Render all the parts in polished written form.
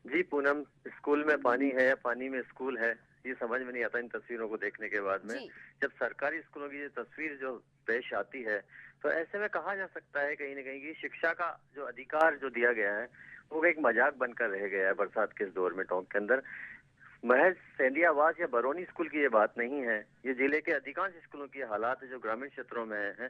जी Poonam, school में पानी है या पानी में स्कूल है, ये समझ में नहीं आता इन तस्वीरों को देखने के बाद में। जी। जब सरकारी स्कूलों की ये तस्वीर जो पेश आती है, तो ऐसे में कहा जा सकता है कहीं न कहीं कि शिक्षा का जो अधिकार जो दिया गया है, वो एक मजाक बनकर रह गया है बरसात के इस दौर में टोंक के अंदर। महज सेंधियावास या बरौनी स्कूल की ये बात नहीं है, ये जिले के अधिकांश स्कूलों की हालात है जो ग्रामीण क्षेत्रों में है।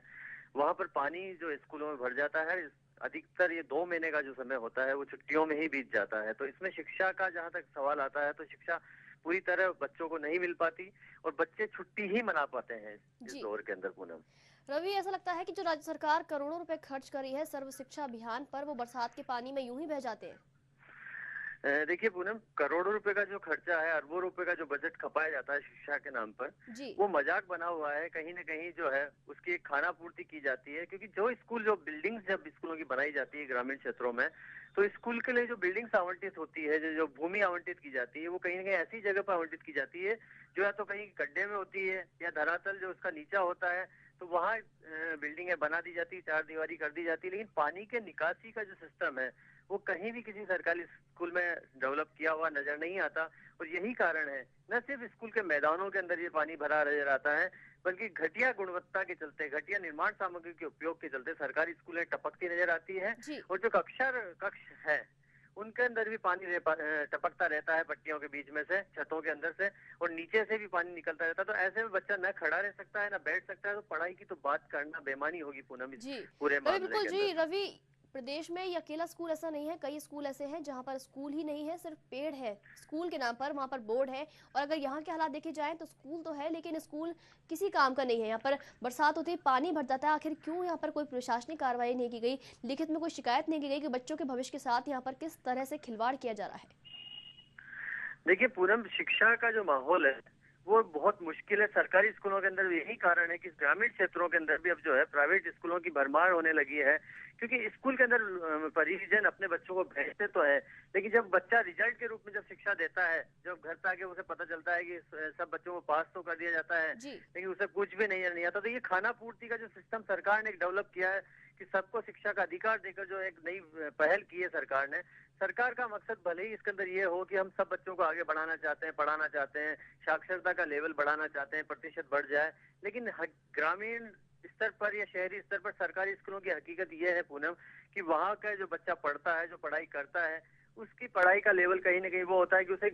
वहाँ पर पानी जो स्कूलों में भर जाता है, अधिकतर ये 2 महीने का जो समय होता है वो छुट्टियों में ही बीत जाता है। तो इसमें शिक्षा का जहाँ तक सवाल आता है, तो शिक्षा पूरी तरह बच्चों को नहीं मिल पाती और बच्चे छुट्टी ही मना पाते हैं इस जी दौर के अंदर पूनम। रवि, ऐसा लगता है कि जो राज्य सरकार करोड़ों रुपए खर्च करी है सर्व शिक्षा अभियान पर, वो बरसात के पानी में यूं ही बह जाते हैं। देखिए पूनम, करोड़ों रुपए का जो खर्चा है, अरबों रुपए का जो बजट खपाया जाता है शिक्षा के नाम पर, जी। वो मजाक बना हुआ है। कहीं न कहीं जो है उसकी एक खाना पूर्ति की जाती है, क्योंकि जो स्कूल जो बिल्डिंग्स जब स्कूलों की बनाई जाती है ग्रामीण क्षेत्रों में, तो स्कूल के लिए जो बिल्डिंग्स आवंटित होती है, जो जो भूमि आवंटित की जाती है, वो कहीं न कहीं ऐसी जगह पर आवंटित की जाती है जो या तो कहीं गड्ढे में होती है या धरातल जो उसका नीचा होता है, तो वहाँ बिल्डिंगें बना दी जाती है, चार दीवारी कर दी जाती है। लेकिन पानी के निकासी का जो सिस्टम है, वो कहीं भी किसी सरकारी स्कूल में डेवलप किया हुआ नजर नहीं आता। और यही कारण है, न सिर्फ स्कूल के मैदानों के अंदर ये पानी भरा नजर आता है, बल्कि घटिया गुणवत्ता के चलते, घटिया निर्माण सामग्री के उपयोग के चलते सरकारी स्कूलें टपकती नजर आती है। जी। और जो कक्ष है, उनके अंदर भी पानी टपकता रहता है पट्टियों के बीच में से, छतों के अंदर से, और नीचे से भी पानी निकलता रहता है। तो ऐसे में बच्चा न खड़ा रह सकता है, न बैठ सकता है। तो पढ़ाई की तो बात करना बेमानी होगी पूनम इस जी पूरे रवि, मामले बिल्कुल के जी। अंदर। रवि, प्रदेश में ये अकेला स्कूल ऐसा नहीं है, कई स्कूल ऐसे हैं जहां पर स्कूल ही नहीं है, सिर्फ पेड़ है स्कूल के नाम पर, वहां पर बोर्ड है। और अगर यहाँ के हालात देखे जाएं तो स्कूल तो है लेकिन स्कूल किसी काम का नहीं है। यहाँ पर बरसात होती है, पानी भर जाता है। आखिर क्यों यहाँ पर कोई प्रशासनिक कार्रवाई नहीं की गई, लिखित में कोई शिकायत नहीं की गई कि बच्चों के भविष्य के साथ यहाँ पर किस तरह से खिलवाड़ किया जा रहा है? देखिए पूनम, शिक्षा का जो माहौल है वो बहुत मुश्किल है सरकारी स्कूलों के अंदर। यही कारण है कि ग्रामीण क्षेत्रों के अंदर भी अब जो है प्राइवेट स्कूलों की भरमार होने लगी है, क्योंकि स्कूल के अंदर परिजन अपने बच्चों को भेजते तो है, लेकिन जब बच्चा रिजल्ट के रूप में जब शिक्षा देता है, जब घर पे आके उसे पता चलता है कि सब बच्चों को पास तो कर दिया जाता है, जी। लेकिन उसे कुछ भी नहीं आता। तो ये खाना पूर्ति का जो सिस्टम सरकार ने डेवलप किया है कि सबको शिक्षा का अधिकार देकर जो एक नई पहल की है सरकार ने, सरकार का मकसद भले ही इसके अंदर ये हो कि हम सब बच्चों को आगे बढ़ाना चाहते हैं, पढ़ाना चाहते हैं, साक्षरता का लेवल बढ़ाना चाहते हैं, प्रतिशत बढ़ जाए, लेकिन ग्रामीण स्तर पर या शहरी स्तर पर सरकारी स्कूलों की हकीकत ये है पूनम कि वहाँ का जो बच्चा पढ़ता है, जो पढ़ाई करता है, उसकी पढ़ाई का लेवल कहीं ना कहीं वो होता है कि उसे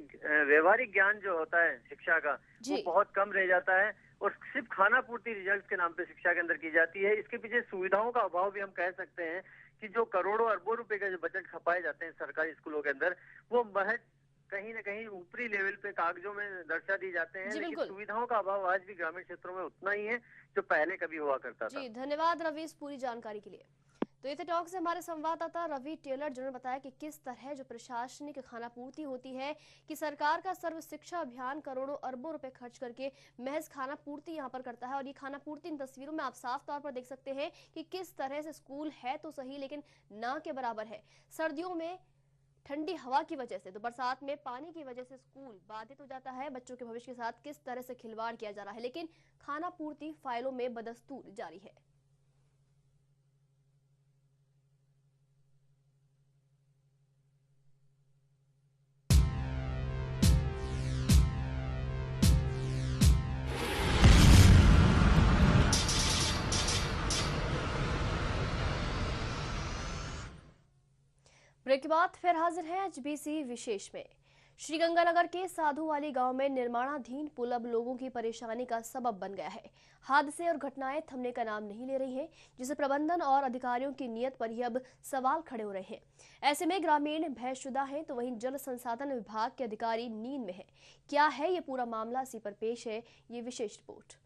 व्यवहारिक ज्ञान जो होता है शिक्षा का, वो बहुत कम रह जाता है। और सिर्फ खाना पूर्ति रिजल्ट के नाम पे शिक्षा के अंदर की जाती है। इसके पीछे सुविधाओं का अभाव भी हम कह सकते हैं कि जो करोड़ों अरबों रुपए का जो बजट खपाए जाते हैं सरकारी स्कूलों के अंदर, वो महज कहीं न कहीं ऊपरी लेवल पे कागजों में दर्शा दी जाते हैं, लेकिन सुविधाओं का अभाव आज भी ग्रामीण क्षेत्रों में उतना ही है जो पहले कभी हुआ करता था। जी धन्यवाद रवि इस पूरी जानकारी के लिए। तो ये थे टॉक से हमारे संवाददाता रवि टेलर, जिन्होंने बताया कि किस तरह जो प्रशासनिक खानापूर्ति होती है, कि सरकार का सर्व शिक्षा अभियान करोड़ों अरबों रुपए खर्च करके महज खानापूर्ति यहाँ पर करता है। और ये खानापूर्ति इन तस्वीरों में आप साफ तौर पर देख सकते हैं कि किस तरह से स्कूल है तो सही लेकिन ना के बराबर है। सर्दियों में ठंडी हवा की वजह से, तो बरसात में पानी की वजह से स्कूल बाधित हो जाता है। बच्चों के भविष्य के साथ किस तरह से खिलवाड़ किया जा रहा है, लेकिन खानापूर्ति फाइलों में बदस्तूर जारी है। ब्रेक के बाद फिर हाजिर है एचबीसी विशेष में। श्रीगंगानगर के साधुवाली गांव में निर्माणाधीन पुल अब लोगों की परेशानी का सबब बन गया है। हादसे और घटनाएं थमने का नाम नहीं ले रही हैं, जिसे प्रबंधन और अधिकारियों की नीयत पर ही अब सवाल खड़े हो रहे हैं। ऐसे में ग्रामीण भयशुदा हैं तो वहीं जल संसाधन विभाग के अधिकारी नींद में हैं। क्या है ये पूरा मामला, इसी पर पेश है ये विशेष रिपोर्ट।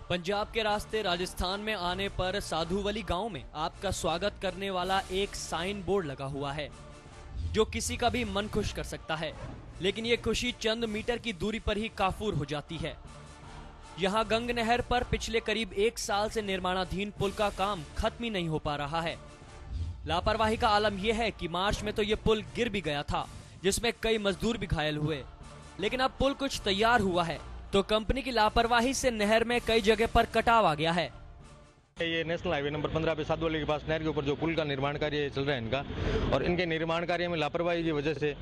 पंजाब के रास्ते राजस्थान में आने पर साधुवली गांव में आपका स्वागत करने वाला एक साइन बोर्ड लगा हुआ है जो किसी का भी मन खुश कर सकता है, लेकिन ये खुशी चंद मीटर की दूरी पर ही काफूर हो जाती है। यहाँ गंग नहर पर पिछले करीब 1 साल से निर्माणाधीन पुल का काम खत्म ही नहीं हो पा रहा है। लापरवाही का आलम यह है कि मार्च में तो ये पुल गिर भी गया था, जिसमें कई मजदूर भी घायल हुए। लेकिन अब पुल कुछ तैयार हुआ है तो कंपनी की लापरवाही से नहर में कई जगह पर कटाव आ गया है। ये नेशनल हाईवे नंबर 15 पे साधुवाली के पास नहर के ऊपर जो पुल का निर्माण कार्य चल रहा है इनका, और इनके निर्माण कार्य में लापरवाही की वजह से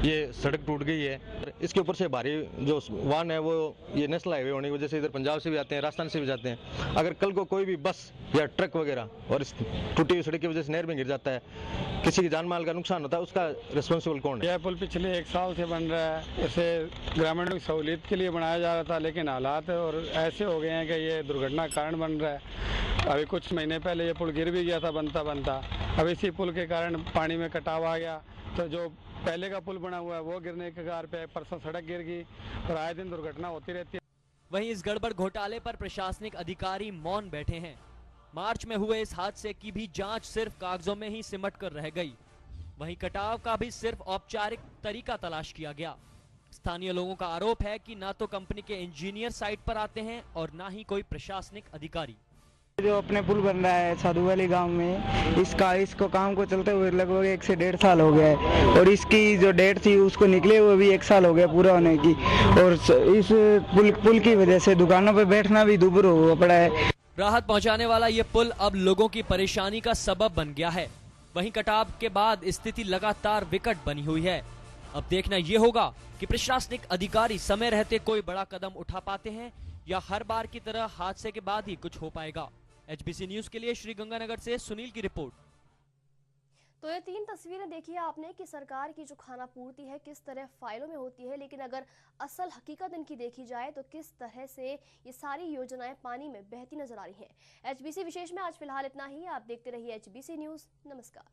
ये सड़क टूट गई है। इसके ऊपर से भारी जो वाहन है वो ये नेशनल हाईवे होने की वजह से इधर पंजाब से भी आते हैं, राजस्थान से भी जाते हैं। अगर कल को कोई भी बस या ट्रक वगैरह और इस टूटी हुई सड़क की वजह से नहर में गिर जाता है, किसी की जान माल का नुकसान होता है, उसका रिस्पॉन्सिबल कौन है? यह पुल पिछले 1 साल से बन रहा है। इसे ग्रामीणों की सहूलियत के लिए बनाया जा रहा था, लेकिन हालात और ऐसे हो गए हैं कि ये दुर्घटना कारण बन रहा है। अभी कुछ महीने पहले ये पुल गिर भी गया था बनता बनता। अब इसी पुल के कारण पानी में कटाव आ गया, तो जो पहले का पुल बना हुआ है वो गिरने के कगार पे, परसों सड़क गिर गई और आए दिन दुर्घटना होती रहती है। वहीं इस गड़बड़ घोटाले पर प्रशासनिक अधिकारी मौन बैठे हैं। मार्च में हुए इस हादसे की भी जांच सिर्फ कागजों में ही सिमट कर रह गई। वहीं कटाव का भी सिर्फ औपचारिक तरीका तलाश किया गया। स्थानीय लोगों का आरोप है कि ना तो कंपनी के इंजीनियर साइट पर आते हैं और ना ही कोई प्रशासनिक अधिकारी। जो अपने पुल बन रहा है साधुवाली गांव में, इसको काम को चलते हुए लगभग 1 से 1.5 साल हो गया है, और इसकी जो डेट थी उसको निकले हुए भी 1 साल हो गया पूरा होने की। और इस पुल की वजह से दुकानों पर बैठना भी दूभर हुआ पड़ा है। राहत पहुंचाने वाला ये पुल अब लोगों की परेशानी का सबब बन गया है। वहीं कटाव के बाद स्थिति लगातार विकट बनी हुई है। अब देखना ये होगा कि प्रशासनिक अधिकारी समय रहते कोई बड़ा कदम उठा पाते हैं या हर बार की तरह हादसे के बाद ही कुछ हो पाएगा। HBC न्यूज के लिए श्रीगंगानगर से सुनील की रिपोर्ट। तो ये 3 तस्वीरें देखी आपने कि सरकार की जो खाना पूर्ति है किस तरह फाइलों में होती है, लेकिन अगर असल हकीकत इनकी देखी जाए तो किस तरह से ये सारी योजनाएं पानी में बहती नजर आ रही हैं। HBC विशेष में आज फिलहाल इतना ही। आप देखते रहिए HBC न्यूज। नमस्कार।